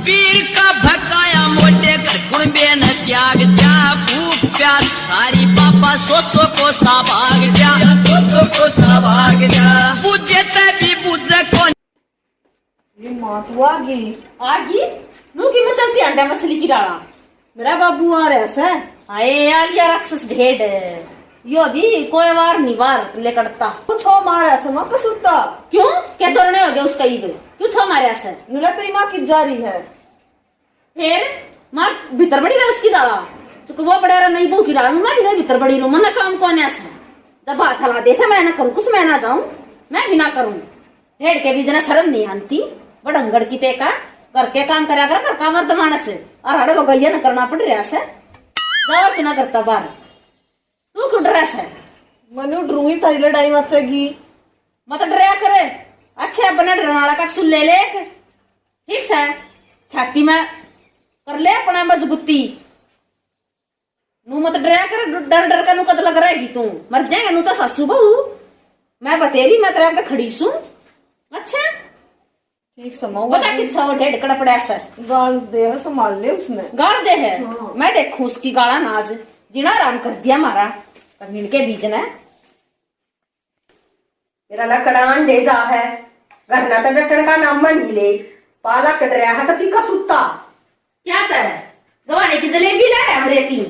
पीर का भकाया मोटे कर कुणबे न त्याग जा भूख प्यास सारी पापा सोचो को सा भाग जा सोचो को सा भाग जा बुझे तभी बुझे कौन ये माँ तू आ गई नू की मचलती अंडा मछली की डाला मेरा बाबू आ रहा है अरे आलिया राक्षस ढेड यो भी कोई वार नहीं वार लेकड़ता कुछ हो मारा है माँ कसुत्ता क्यों क्या तोड़ने हो गया उसका ईद क्यों छो मारे ऐसे नुला तेरी माँ की जारी है फिर मार भीतर बड़ी रहा उसकी डाला तो वो बड़ा रहा नहीं बहू की डाला मैं भी नहीं भीतर बड़ी रू मन काम कौन ऐसा जब बात हला दे से मैं ना करूँ कुछ मैं ना जाऊं मैं भी ना करूँ ढेड के भी जना शर्म नहीं आती बड़ंगड़ की ते का करके काम करा कर घर का मर्द मानस और हड़े लोग न करना पड़ रहा है जाओ कि ना करता बार तू क्यों डरा है मनु ड्रू ही थारी लड़ाई मचेगी मत डरा करे अच्छा बना डरनाड़ा का सुन ले ठीक से छाती में कर ले अपना मजबूती नू मत डरा कर डर डर का नू कद लग रहेगी तू मर जाएगा नू तो सासू बहू मैं बतेरी मैं तेरा खड़ी सू अच्छा ठीक समाओ बता कितना वो ढेड कड़ा पड़ा सर गाल दे है संभाल ले उसने गाड़ दे है हाँ। मैं देखूं उसकी गाड़ा नाज जिना आराम कर दिया मारा पर मिलके बीच ने मेरा लकड़ा अंडे जा है घरना तो डटन का नाम नहीं ले पाला कट रहा है कति का सुत्ता क्या कर गवाने की जलेबी ला है हमरे तीन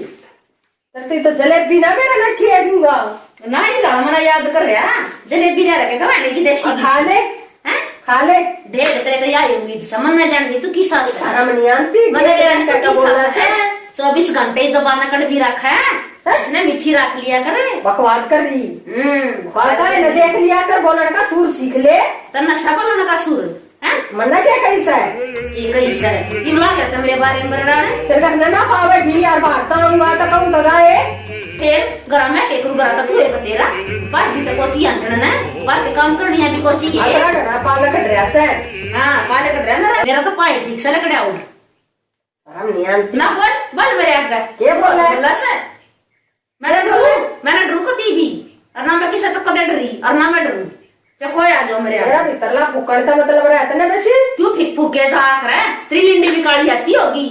करते तो जलेबी ना मेरा ना किया दूंगा ना ही गाड़ा मना याद कर रहा जलेबी ला रखे गवाने की देसी की। खा ले हैं? खा ले ढेर तेरे तो यही उम्मीद समझ ना जान तू की सास है शर्म नहीं आती मैंने मेरा क्या तो की बोलना सास है 24 घंटे जबाना कड़ भी रखा है इसने मीठी रख लिया करे बकवास कर रही बकवास न देख लिया कर बोलने का सुर सीख ले तना सबल का सुर हैं मन्ना क्या कैसा है ये कैसा है इमला करते मेरे बारे में बरडाने फिर करना ना पावेगी यार भागता हूँ तो कहूँ लगाए फिर गरम है केकरू बराता तू एक तेरा बाहर भी तो कोची अंडन है बाहर के काम करनी है भी कोची है अतरा डरा पाला कट रहा से हां पाले कट रहा ना मेरा तो पाए ठीक से लकड़ा हो शर्म नहीं आती ना बोल मेरे आगे ये बोला बोला से मैंने डरू को भी और ना मैं किसे तो कदे डरी और ना मैं डरू क्या कोई आ जाओ मेरे मेरा आगे भीतरला फुकड़ता मतलब रहता ना बेसी क्यों फिक फूके जा कर त्रिलिंडी भी काली आती होगी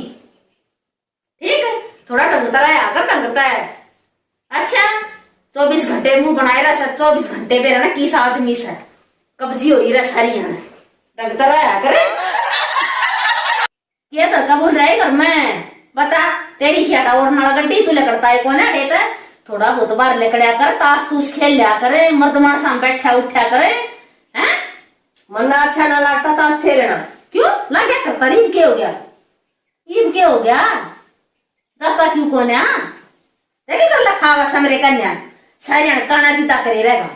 ठीक है थोड़ा ढंगता है आकर ढंगता है अच्छा 24 घंटे मुंह बनाए रहा 24 घंटे पे रहना किस आदमी से कब्जी हो रही रहा सारी यहाँ ढंगता रहा करे क्या तड़का बोल रहा है घर में बता तेरी सियाटा और नाला गड्डी तू लेकड़ता है कौन है डेता थोड़ा बहुत बार लेकड़िया कर ताश तूस खेल लिया करे मर्दमान साम बैठा उठा करे हैं मन्ना अच्छा ना लगता ताश खेलना क्यों ला क्या करता ईब के हो गया ईब के हो गया जाता क्यों कौन है देखी कर लखा हुआ समरे कन्या सारी काना दीता करे रहेगा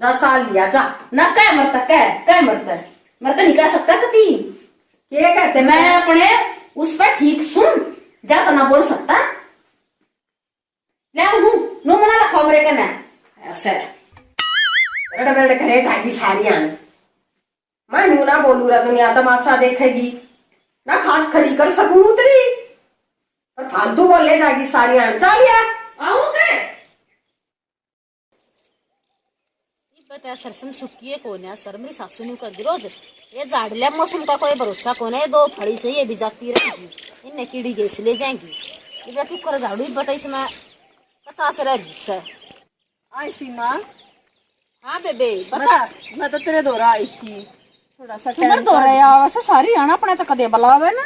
जा चाल लिया जा ना क्या मरता क्या मरता मरता नहीं कह सकता कती क्या कहते मैं अपने उस पर ठीक सुन जा तो ना बोल सकता नो मना लखा मरे कन्या ऐसे बड़े बड़े घरे जागी सारी आन मैं यूं ना बोलू रहा दुनिया तमाशा देखेगी ना खाट खड़ी कर सकूं उतरी और फालतू बोले जागी सारी आन चालिया आऊं के बता सरसम सुकिए कोन है सर मेरी सासू नु कर रोज ये झाड़ल्या मौसम का कोई भरोसा कोन है दो फड़ी से ये भी जाती रहेगी इन्हें कीड़ी गैस ले जाएंगी इधर क्यों कर झाड़ू ही बताई से मैं 50 रह जिससे आई सीमा हाँ बेबे बता मैं तो तेरे दौरा आई थी थोड़ा सा तुम्हारे दो रहे यार वैसे सारी आना अपने तक कदे बलावे ना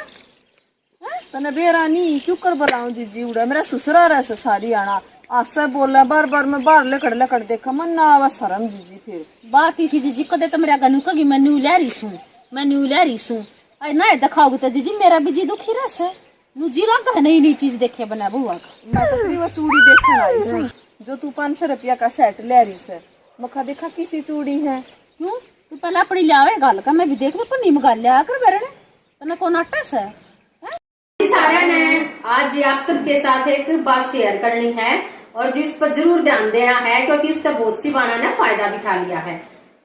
तने बेरानी क्यों कर बुलाऊं जीजी उड़ा मेरा ससुरा रहा से सारी आना आसे बोला बार बार मैं बाहर लकड़ देखा मन ना आवा शर्म जीजी फिर बात किसी जीजी कदे तो मेरा गनु कगी मैं न्यू ला रही सूं आई ना दिखाओगे तो जीजी मेरा भी जी दुखी रहा से नु जी लगा है नई चीज देखे बना बुआ मैं तो तेरी वो चूड़ी देखने आई हूँ जो तू 500 रुपया का सेट ले रही से मखा देखा किसी चूड़ी है क्यों तू पहले अपनी लावे गाल का मैं भी देख लू पर नीम गाल लिया कर बेरे ने तने कौन अट्टस है सारा ने आज आप सबके साथ एक बात शेयर करनी है और जिस पर जरूर ध्यान देना है क्योंकि उसका बहुत सी बाना ने फायदा भी उठा लिया है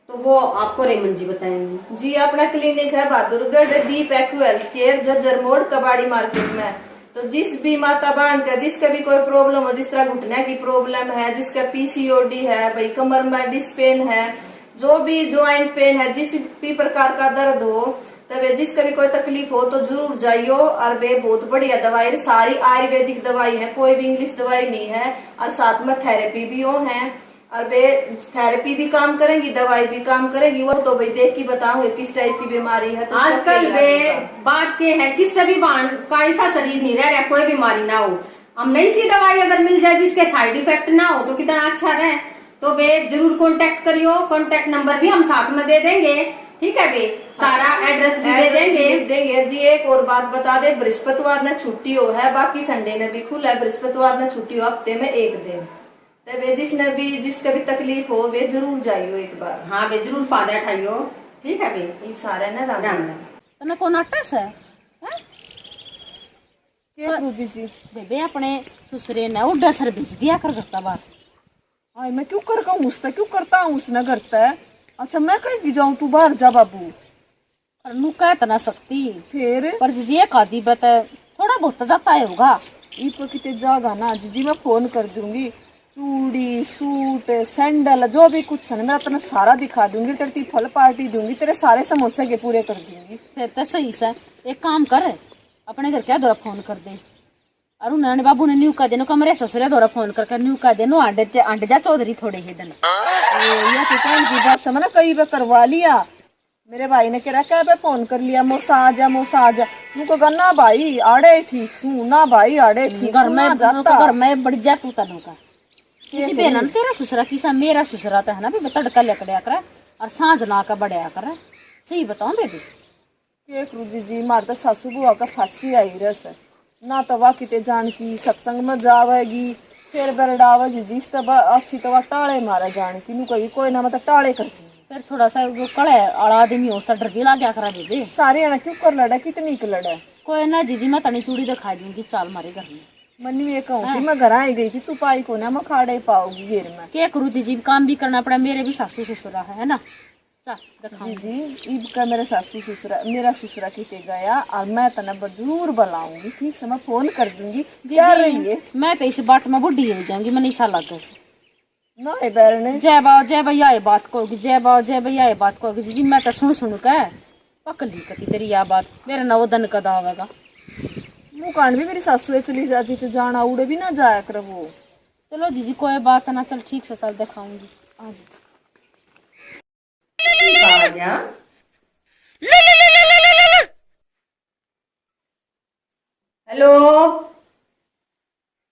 तो वो आपको रेमन जी बताएंगे जी अपना क्लिनिक है बहादुरगढ़ दीप एक्यू हेल्थ केयर जज्जर मोड़ कबाड़ी मार्केट में तो जिस भी माता बहन का जिसका भी कोई प्रॉब्लम हो जिस तरह घुटने की प्रॉब्लम है जिसका पीसीओडी है भाई कमर में डिस्क पेन है जो भी ज्वाइंट पेन है जिस भी प्रकार का दर्द हो तब जिसका भी कोई तकलीफ हो तो जरूर जाइयो। और वे बहुत बढ़िया दवाई है, सारी आयुर्वेदिक दवाई है, कोई भी इंग्लिश दवाई नहीं है। और साथ में थेरेपी भी हो है, और वे थेरेपी भी काम करेंगी, दवाई भी काम करेगी। वो तो भाई देख के बताऊंगे किस टाइप की बीमारी है। तो आजकल वे बात के है किसी भी का ऐसा शरीर नहीं रह रहा, कोई बीमारी ना हो, हम नई सी दवाई अगर मिल जाए जिसके साइड इफेक्ट ना हो तो कितना अच्छा रहे। तो वे जरूर कांटेक्ट करियो, कांटेक्ट नंबर भी हम साथ में दे देंगे, ठीक है वे सारा एड्रेस भी दे देंगे जी। एक और बात बता दे, बृहस्पतिवार ने छुट्टी हो है, बाकी संडे ने भी खुला है, बृहस्पतिवार ने छुट्टी हो हफ्ते में एक दिन। तो वे जिसका भी तकलीफ हो वे जरूर जाइयो एक बार। हाँ वे जरूर फायदा उठाइयो, ठीक है वे सारे ना राम राम। तने कौन अट्टस है जी बेबे अपने ससुरे ने उड़ा सर भेज दिया कर करता बात। हाय मैं क्यों कर कहूँ उससे, क्यों करता हूँ उसने करता है। अच्छा मैं कहीं भी जाऊँ, तू बाहर जा बाबू। और नु कह तना सकती फिर पर जीजी एक आदि बत थोड़ा बहुत जाता है होगा। इनको कितने जागा ना जीजी, मैं फोन कर दूंगी, चूड़ी सूट सैंडल जो भी कुछ है मैं अपना सारा दिखा दूंगी, तेरी फल पार्टी दूंगी, तेरे सारे समोसे के पूरे कर दूंगी। फिर तो सही से एक काम कर, अपने घर क्या दौरा फोन कर दे, और उन्होंने बाबू ने न्यू का देनो कमरे ससुरे दौरा फोन करके न्यू का देनो अंड जा चौधरी थोड़े ही दिन। ये तो की बात समझ ना, कई बार करवा लिया। मेरे भाई ने कह क्या फोन कर लिया, मोसाज मुझको गन्ना भाई आड़े ठीक सू ना भाई आड़े ठीक घर में जाता, घर में बढ़ जा तू तनु का जी बेना तेरा ससुरा किसा मेरा ससुरा तो है ना भी तड़का लकड़िया कर और सांझ ना का बढ़िया कर। सही बताऊं बेबी के करू जी, मारे तो सासू बुआ का फांसी आई रस ना, तो वह किते जान की सत्संग में जावेगी, फिर बरडावेगी जिस तब अच्छी तो वह टाले मारा जान की, नु कही कोई ना मतलब टाले करती। फिर थोड़ा सा वो कड़े आड़ा आदमी हो डर भी ला क्या करा बेबी। सारे आना क्यों कर लड़ा, कितनी कर लड़ा। कोई ना जीजी मैं तनी चूड़ी दिखा दूंगी, चाल मारे घर में। मनी ये कहूँ कि मैं घर आई गई थी, तू पाई को ना मैं खाड़े पाओगी घेर में। क्या करूँ जीजी, काम भी करना पड़ा, मेरे भी सासू ससुरा है ना। जी ईब का मेरा ससुरा किते गया, और मैं तना जरूर बुलाऊंगी, ठीक से मैं फोन कर दूंगी। क्या रही है मैं तो इस बाट में बुढ़ी हो जाऊंगी, मैंने ऐसा लगा ना बैरने। जय भैया ये बात कहोगी, जय भैया ये बात कहोगी जीजी। मैं तो सुन के पकली कती तेरी यह बात, मेरा ना वो दन कदा आवेगा। मुँह कांड भी मेरी सासू चली जाती तो जाना उड़े भी ना जाया कर वो। चलो जीजी कोई बात ना, चल ठीक से चल दिखाऊंगी आज। हेलो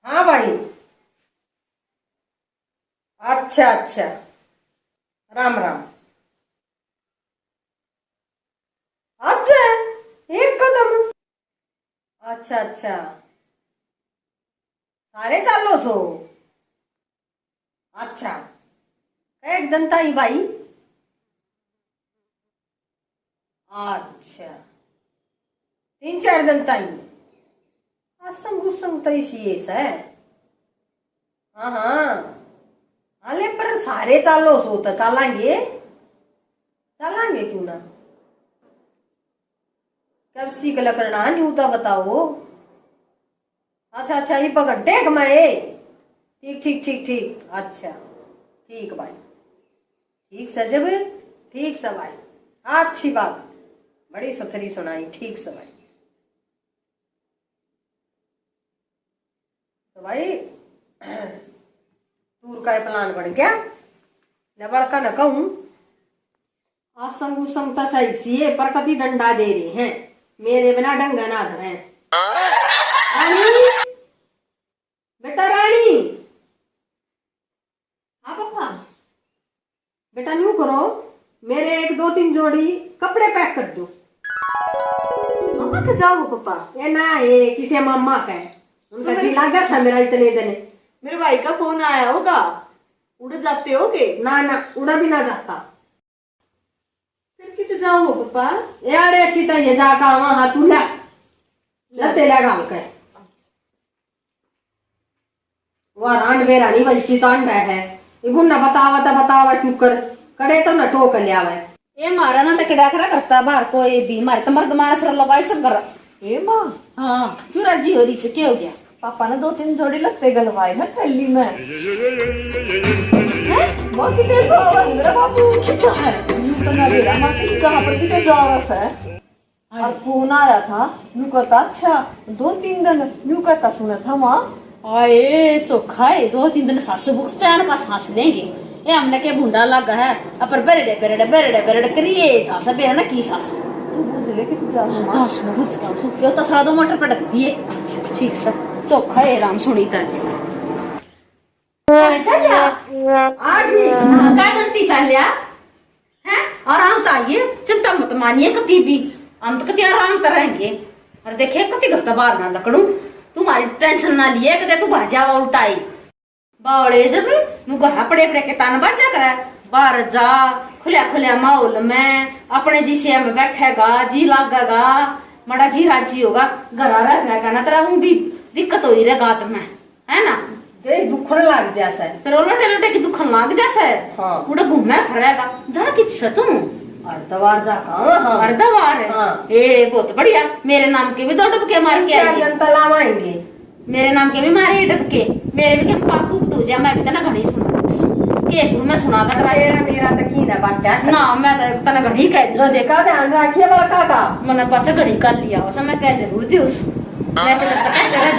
हाँ भाई, अच्छा राम राम। अच्छा एक कदम, अच्छा सारे चालो सो। अच्छा एक दंता ही भाई, अच्छा 3-4 दंता ही असंग तो इसी है। हाँ अले पर सारे चालो सो तो चलांगे क्यों ना, कब सीख लकड़ना नहीं होता बताओ। अच्छा ये पकड़ते कमाए, ठीक अच्छा ठीक भाई, ठीक सजब ठीक सब भाई, अच्छी बात, बड़ी सथरी सुनाई, ठीक से भाई। तो भाई टूर का प्लान बन गया, न बड़का न कहूं असंग उसंग तो सही सी है, पर कभी डंडा दे रहे हैं, मेरे बिना डंगा ना धरे। रानी बेटा, रानी हाँ पापा, बेटा न्यू करो, मेरे 1-2-3 जोड़ी कपड़े पैक कर दो। मम्मा का जाओ पापा, ये ना ये किसी मम्मा का है, उनका जी लगा सा मेरा इतने दिन। मेरे भाई का फोन आया होगा, उड़ जाते होगे। ना उड़ा भी ना जाता, फिर कितने जाओ पापा। यार ऐसी तो ये जाका वहां तू लते लगा के वह रांड बेरा नहीं वंचित अंडा है, ये गुन्ना बतावा क्यों कर कड़े तो न टोक लिया है। ये मारा ना तो किड़ा करा करता बाहर कोई भी मारे तो मर्द मानस लगा सब कर। ए माँ हाँ क्यों राजी हो रही से, क्या हो गया। पापा ने 2-3 जोड़ी लगते गलवाए ना थैली में। बहुत तेज आवाज मेरा बाबू, क्या है यूं तो ना बेरा माँ की जहाँ पर भी तो जावा सा। और फोन आया था, यूं कहता अच्छा 2-3 दिन यूं कहता सुना था माँ। आए चोखा है 2-3 दिन सासू बुक चैन पास हंस लेंगे। ये हमने के भूंडा लगा है अपर बेरड़े बेरड़े बेरड़े बेरड़े करिए सास बेरा ना की सास तू बुझ ले कि तू जा माँ। दस में बुझता हूँ क्यों तो सारा 2 मटर पटक दिए। ठीक सर चोखा है राम सुनी तर चलिया आ गई। का गलती चलिया है और हम तो आइए चिंता मत मानिए कति भी हम तो कति आराम करेंगे। और देखे कति करता बाहर ना लकड़ू तुम्हारी टेंशन ना लिए कदे तू भाजा उल्टाई बावड़े जब नु घर पड़े पड़े के तान बाजा करे बाहर जा खुला खुला माहौल में अपने जी से में बैठेगा जी लागेगा बड़ा जी राजी होगा घर रहेगा ना तेरा वो भी दिक्कत हो ही रहेगा में है ना देख दुखन लग जासा है। फिर लोटे लोटे की दुखन लाग जासा है। हाँ। उड़ा घूमना फिरेगा जा किस तू अर्धवार जा कहाँ हाँ। अर्धवार है। हाँ। ए बहुत बढ़िया मेरे नाम के भी 2 डुबके मार के चार आएंगे। जनता लावाएंगे। मेरे नाम के भी मारे डबके मेरे भी के पापू तो जा मैं भी तना घड़ी सुना के मैं सुना कर तेरा मेरा तो की ना बाटा ना मैं तो तना घड़ी कह जो दी देखा ध्यान रखिए बड़का का मैंने पास घड़ी कर लिया उस मैं कह जरूर दी उस मैं तो कह तेरा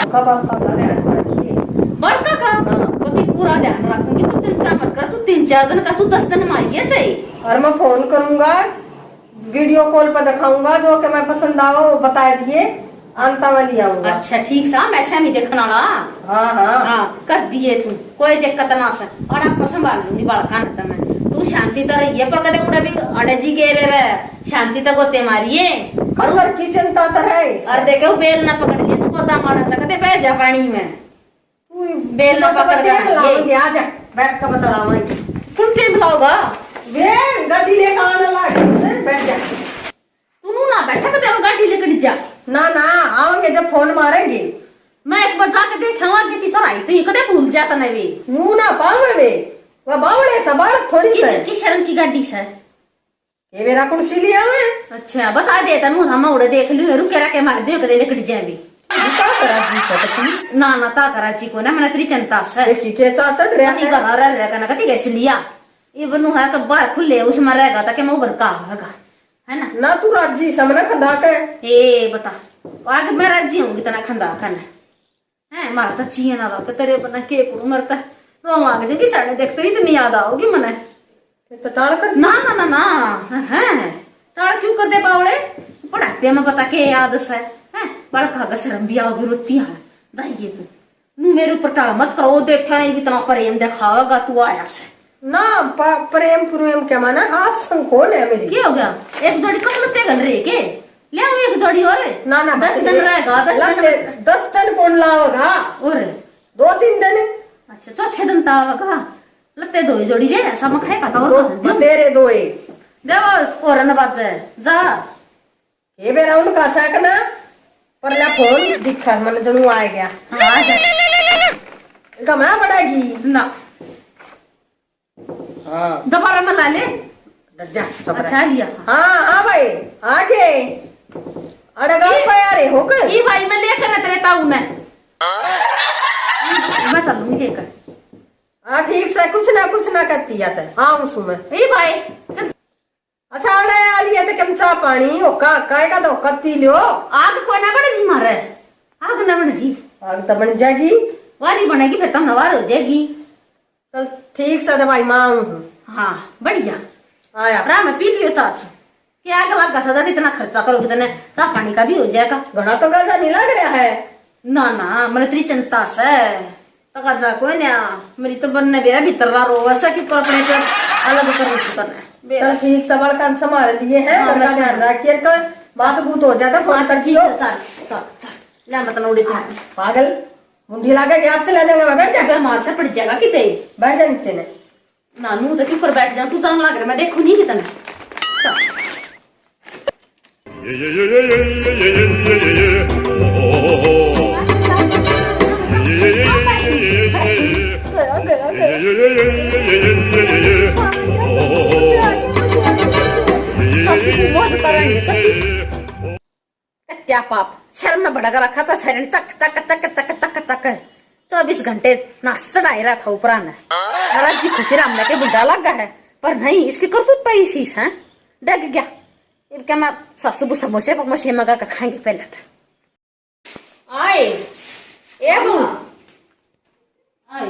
बड़का बड़का का ध्यान रखिए। बड़का का कोती पूरा ध्यान रखूंगी तू चिंता मत कर तू 3-4 दिन का तू 10 दिन में आइए सही। और मैं फोन करूंगा वीडियो कॉल पर दिखाऊंगा जो कि मैं पसंद आवा वो बता दिए अंता वाली आऊंगा। अच्छा ठीक सा मैं ऐसा देखना ला हाँ हाँ हाँ कर दिए तू कोई दिक्कत ना से और आपको संभाल लूंगी बालका न मैं तू शांति तो रहिए पर कदे उड़ा भी अड़े जी गेरे रे शांति तो गोते मारिए और घर की चिंता तो है। और देखो बेल ना पकड़ लिए तू गोता मारा सकते बह जा पानी में तू बेल ना पकड़ देख जा लाऊंगी आ जा बैठ कर बतलाऊंगी। तुम टेम लाओगा वे गड्डी लेकर आने लगे बैठ जा। तू ना बैठा कदे गाड़ी लेकर जा ना ना आवेंगे जब फोन मारेंगे। मैं एक बार जाके देखा आगे की चढ़ाई तो कदे भूल जाता नहीं वे नू ना पावे वे वह बावड़े सबाड़ थोड़ी से किस रंग की गाड़ी से ये मेरा कौन सी लिया है। अच्छा बता दे तनु हम उड़े देख लियो रुके रखे मार दियो कदे लेकर जाबी क्या करा जी सकती ना ना ता कराची को ना मैंने तेरी चिंता से देखी के चाचा रहा कति है। घर रहेगा ना कति कैसे लिया ये बनू है तो बाहर खुले उसमें रहेगा ताकि मैं उभर का होगा है ना ना तू राजी समझ खदा के ए बता आगे मैं राजी होंगी तना खंदा खाना है मारा तो चाहिए ना रहा तेरे बना के करूं मरता रो लाग जाएगी साढ़े देखते ही इतनी याद आओगी मने फिर तो टाड़ कर ना ना ना ना है टाड़ क्यों कर दे पावड़े पढ़ाते में बता के याद से है बड़का का शर्म भी आओगी रोती है जाइए तू नू मेरे ऊपर टाड़ मत करो देखा नहीं इतना प्रेम दिखाओगा तू आया से ना प्रेम प्रेम क्या माना हाथ संकोल है मेरी। क्या हो गया एक जोड़ी कम लगते गल रहे के ले आओ एक जोड़ी और ना ना 10 दिन रहेगा 10 दिन कौन लावेगा और 2-3 दिन अच्छा चौथे दिन तो आवेगा लगते 2 जोड़ी ले ऐसा मैं खाएगा तो दो तेरे दो है देव और न बात जा ये बेरा उनका सकना पर ना फोन दिखा मन जनू आ गया हाँ इनका मैं बढ़ाएगी ना हाँ दोबारा में ला ले डर जा अच्छा लिया हाँ हाँ भाई आगे अड़गा यारे हो गए ये भाई मैं लेकर न तेरे ताऊ मैं चलूंगी लेकर हाँ ठीक से कुछ ना करती जाता है हाँ उसमें में ये भाई चल अच्छा अड़े आ लिया तो कम चाह पानी ओ का तो कप पी लियो आग को ना बढ़े जी मारे आग ना बढ़े जी आग तो बन जाएगी वारी बनेगी फिर तो नवार हो जाएगी चल ठीक से दवाई मांग हाँ बढ़िया आया राम पी लियो चाचू क्या आग लगा सजा इतना खर्चा करोगे तो चाह पानी का भी हो जाएगा घड़ा तो गर्जा नहीं लग रहा है ना ना मेरे तेरी चिंता से तका जा कोई ना मेरी तो बनने बेरा भीतर रो वैसा कि अपने पे अलग कर चल ठीक सबल काम संभाल लिए हैं हाँ, बड़ा ध्यान रखिए कर बात बूत हो जाता फोन कर दियो चल चल चल ले मत नोड़ी तू पागल मुंडी लगा के आप चला जाएगा बैठ जा बीमार से पड़ जाएगा किते बैठ जा नीचे ने नानू तो ऊपर बैठ जा तू जान लग रहा मैं देखू नहीं कितने क्या पाप शर्म में बड़ा रखा था शरीर चक चक चक चक चक चक 24 घंटे नाच चढ़ाई रहा था ऊपर महाराज जी खुशी राम लेके बुढ़ा लग गया है पर नहीं इसकी करतूत पाई शीश है डग गया इनका मैं सासू समोसे पमोसे मंगा कर खाएंगे पहले तो आए ए बू आए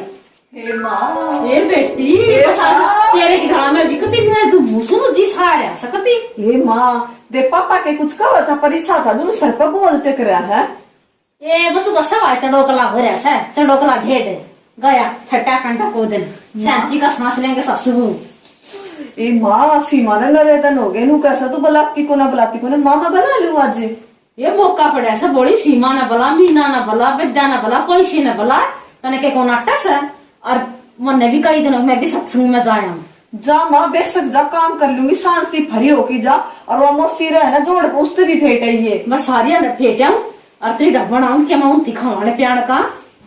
हे माँ ए बेटी तेरे की ढाला में विकती नहीं जो मुसुनु जी सारे सकती हे माँ दे पापा के कुछ कहा था परिसा था जो सर पर बोलते कर रहा है ए बस उसका सवाल चढ़ोकला हो रहा है चढ़ोकला ढेर गया छठा कंटा को दिन शांति का सांस लेंगे सासू ए माँ सीमा ने नरेदन हो गए नु कैसा तू बुलाती को ना माँ मैं बना लूँ आज ये मौका पड़ा ऐसा बोली सीमा ना बोला मीना ना बोला विद्या ना बोला कोई सी ना बोला तने के कौन अट्टा से और मन ने भी कई दिनों मैं भी सत्संग में जाया जा माँ बेशक जा काम कर लूंगी शांति भरी होगी जा और वो मोसी रहे ना जोड़ उससे भी फेटे ये मैं सारिया ने फेटा हूँ और तेरी ढब्बन आऊँ क्या मैं उनती खाने प्यार का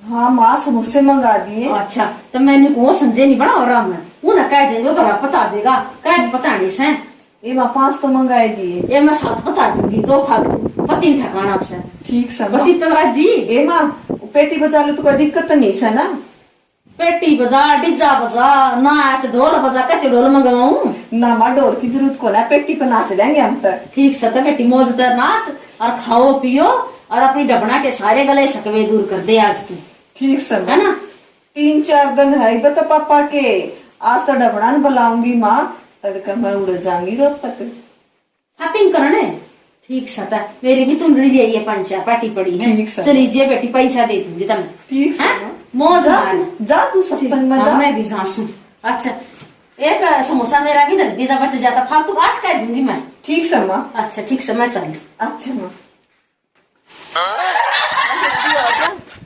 हाँ माँ समोसे मंगा दिए अच्छा तो मैंने को संजय नहीं बना और मैं उन्हें कह देंगे बड़ा पचा देगा कह पचाने से ये माँ 5 तो मंगाए दिए ये मैं 7 पचा दूंगी 2 फालतू 3 ठकाना से ठीक से बस इतना जी ए माँ पेटी बजा लो तो कोई दिक्कत तो नहीं है ना पेटी बजा डिजा बजा नाच ढोल बजा कहते ढोल मंगवाऊं ना माँ डोर की जरूरत को ना पेटी पर नाच लेंगे हम तक ठीक से तो बेटी मौज कर नाच और खाओ पियो और अपनी डबना के सारे गले सकवे दूर कर दे आज तू ठीक से है ना 3-4 दिन है बता पापा के आज तो डबड़ा बुलाऊंगी माँ तड़का मैं उड़ जाऊंगी रोज तक शॉपिंग करने ठीक सता मेरी भी चुनरी ले ये पंचा पाटी पड़ी है ठीक सर। चलीजिए बेटी पैसा दे दूंगी तुम्हें ठीक से हैं? माँ। मौज जा मारना। जा तू सत्संग में हाँ, जा मैं भी जासू अच्छा एक समोसा मेरा भी धर दीजा बच जाता फालतू 8 कह दूंगी मैं ठीक से माँ अच्छा ठीक से मैं चल अच्छा माँ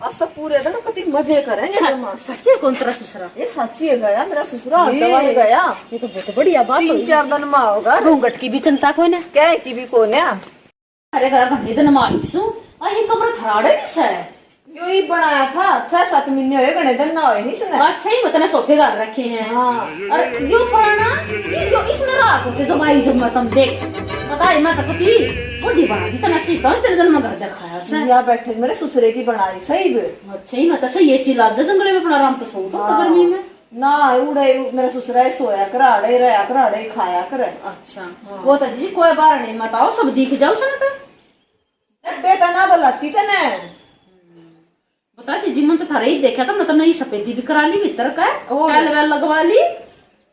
आज तो पूरे दिन कति मजे करेंगे माँ सच्चे कौन तेरा ससुरा ये सच्ची है गया मेरा ससुराल ये- दवाई गया ये तो बहुत बढ़िया बात 3-4 दिन में होगा घूंघट की भी चिंता कोई ना क्या की भी को ना अरे घर घंटे दिन मारिसू और ये कमर थराड़े भी से यो ही बनाया था 6-7 महीने हुए गणे दिन ना हुए नहीं सुना अच्छा ही मतलब सोफे गाल रखे हैं हाँ और यो पुराना ये जो इसमें राख होते जो भाई जब मैं तुम देख बताई मैं तो कती बड़ी बना दी तना सी कौन तेरे दिन में घर दिखाया से यहाँ बैठे मेरे ससुरे की बनाई सही बे अच्छा ही मतलब सही ऐसी लाद जंगले में अपना आराम तो सो तो गर्मी में ना उड़े मेरा ससुरा सोया कराड़े रहा कराड़े खाया करे अच्छा वो तो जी कोई बार नहीं बताओ सब दिख जाओ सन तो बेटा ना बुलाती थे ना बता जी मन तो थारा ही देखा था मतलब नहीं सफेदी भी करा ली भीतर का ओ। पहले वेल लगवा ली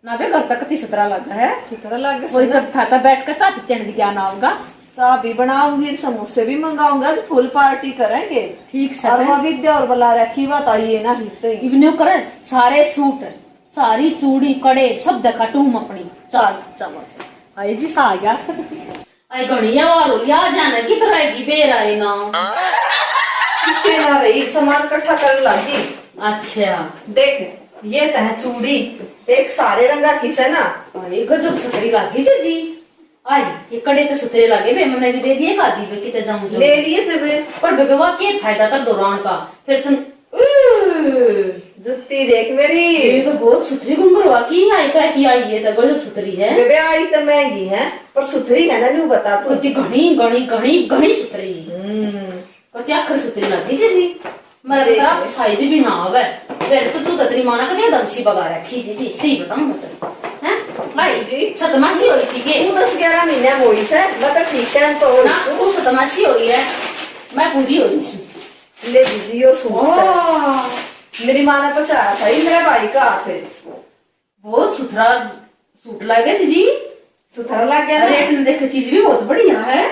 ना बे घर तक ती सतरा लगा है चित्र लग वही गया तब था बैठ कर चाय पीते भी क्या ना होगा चाय भी बनाऊंगी समोसे भी मंगाऊंगा आज फुल पार्टी करेंगे ठीक और सर वहाँ विद्या और बुला रखी बात आइए ना हिलते ही इवन्यू करे सारे सूट सारी चूड़ी कड़े सब देखा टूम अपनी चल चलो आई जी सा आ गया आई गणिया वालो लिया जाना कितना रहेगी बेर आए ना कितने ना रही सामान इकट्ठा कर लगी अच्छा देख ये तह चूड़ी देख सारे रंगा किस है ना अरे गजब सुतरी लागी जी आई ये कड़े तो सुतरे लगे बे मैंने भी दे दिए गादी पे किते जाऊं जो ले लिए जब पर बेबे वा के फायदा था दौरान का फिर तुम जुत्ती देख मेरी ये तो बहुत सुथरी घुंघरवा की आई का की आई है तो गजब सुथरी है बेबे आई तो महंगी है पर सुथरी है ना नहीं बता तू कति घणी घणी घणी घणी सुथरी कति आखर सुथरी लगी जी मेरा देख बेटा ले। साइज भी ना आवे फिर तो तू ततरी माना कदे दमसी बगा रखी जी सही बताऊं मतलब हैं भाई जी। सतमासी होई थी के तू 10-11 महीने में हुई से मैं तो ठीक है तो ना तू सतमासी होई है मैं पूरी होई सी ले दीजिए वो सूट से मेरी माँ ने पचाया था ये मेरे भाई का हाथ है बहुत सुथरा सूट लगे थी जी सुथरा लग गया रेट ना ने देखे चीज भी बहुत बढ़िया है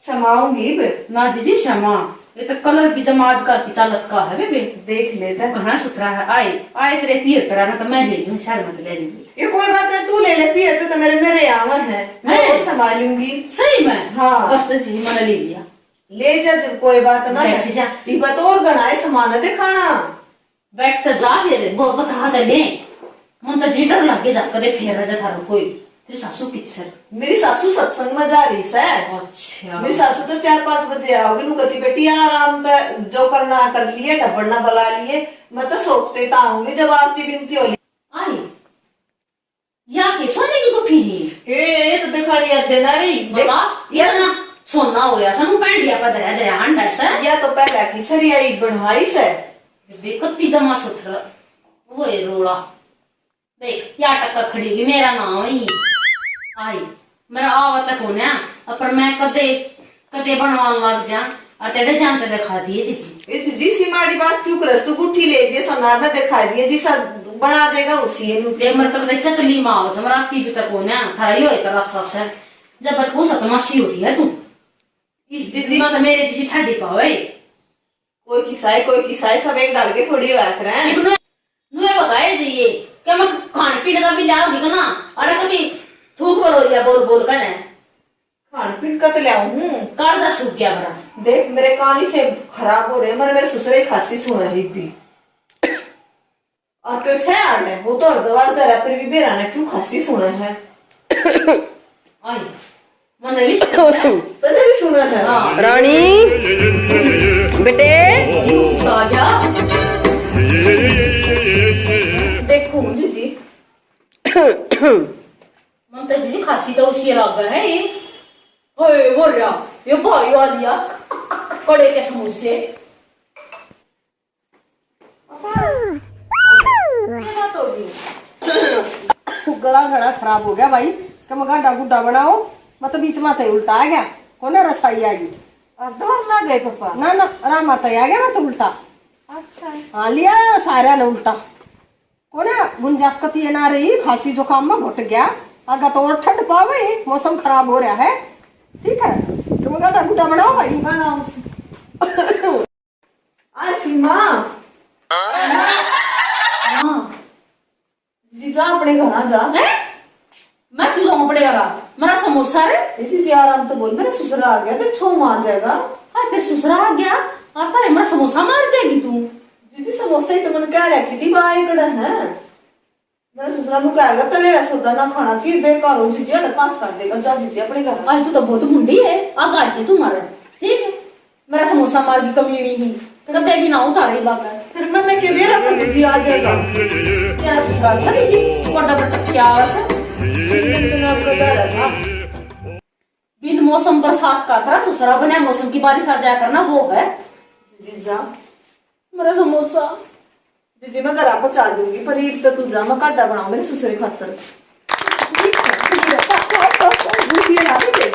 समाऊंगी बे ना जी क्षमा ये तो कलर भी जमा आज का पिचालत का है बेबे देख लेता घना सुथरा है आए आए तेरे पियर तरह ना तो मैं ले लूं शायद मत ले लूंगी ये कोई बात नहीं तू ले ले पिए तो मेरे मेरे आवन है मैं है? और संभालूंगी सही में हाँ। बस तो चीज मैंने ले लिया ले जा जब कोई बात ना बैठ जा। ये बात और गणाए सामान दिखाना बैठ तो जा फिर वो बता दे ले मन तो जी डर लगे जा कदे फेर जा थारो कोई तेरी सासू किसर मेरी सासू सत्संग में जा रही है अच्छा मेरी सासू तो 4-5 बजे आओगी नु कती बेटी आराम तो जो करना कर लिए ढबड़ना बुला लिए मैं तो सोखते तो आऊंगी जब आरती बिनती होली आई या के सोने की गुठी है ए तो दिखाड़ी याद देना रही बता ये ना सोना हो गया सनु पैंडिया पर दरे दरे हंडा से या तो पहले की सरियाई बढ़ाई से बेकत्ती जमा सुथरा वो है रोला देख या टक्का खड़ी होगी मेरा नाम ही आई मेरा आवत तक होना पर मैं कदे कदे बनवान लग जा और तेरे जानते दिखा दिए जीजी। ये जी सीमाड़ी बात क्यों करस तू गुट्ठी ले जे सोनार में दिखा दिए जी सब बना देगा उसी है ते मतलब दे चतली माव समराती भी तक होना थारा यो एक रस्सा से जब तक हो सके मसी हो रही है तू इस जीजी ना तो मेरे जैसी ठंडी पावे कोई किसाई सब एक डाल के थोड़ी हुआ कर हैं नुए बताए जी ये कि मैं खान पीने का भी लाऊंगी ना अरे कभी थूक बोल बोल कर खान पीन का तो ले हूँ कर्जा सूख गया मेरा। देख मेरे कान ही से खराब हो रहे हैं मेरे ससुर की खांसी सुन रही थी और कैसे आ रहे वो तो अर्धवार जरा फिर भी बेरा ने क्यों खांसी सुना है आई मैंने भी सुना है तूने भी सुना है हाँ। रानी बेटे आ जा देखो जी मन तो जी खांसी तो उसी लग गया है ये होए हो रहा ये भाई वालिया कड़े के समोसे गला घड़ा खराब हो गया भाई कम गाढ़ा गुड्डा बनाओ मतलब बीच माता उल्टा आ गया कोना रसाई आ गई डर ना गए पापा ना ना राम माता आ गया ना तो उल्टा अच्छा हाँ लिया सारा ने उल्टा कोना गुंजाश कती ना रही खांसी जुकाम में घुट गया आगा तो और ठंड पावे मौसम खराब हो रहा है ठीक है तुम गाढ़ा गुड्डा बनाओ भाई बनाओ आ सीमा हाँ जी जा अपने घर जा हैं मैं क्यों जाऊं पड़ेगा मेरा समोसा रे जी आराम तो बोल मेरा ससुर आ गया तो छो आ जाएगा हाँ फिर ससुरा आ गया आता है मेरा समोसा मार जाएगी तू जी समोसा ही तो मैंने क्या रखी थी बाहर कड़ा है मेरा ससुरा नु कहेगा तलेड़ा सौदा ना खाना चाहिए बेकार हो जी अड़ पास कर देगा जा जी अपने घर आज तू तो बहुत मुंडी है आ गाड़ी तू मारे ठीक है मेरा समोसा मार की कमीनी ही कदे भी ना उतार रही बात है फिर मैं के बेरा कर जी आ जाएगा तेरा ससुरा अच्छा जी बड़ा बड़ा क्या वैसे मैंने आपको जा रहा था बिन मौसम बरसात का तेरा ससुरा बना मौसम की बारिश आ जाया करना वो है जी जा मेरा समोसा जी मैं घर आपको चाह दूंगी पर ईद तो तू जा मैं काटा बनाऊं मेरे ससुर खातर ठीक है दूसरी ला दे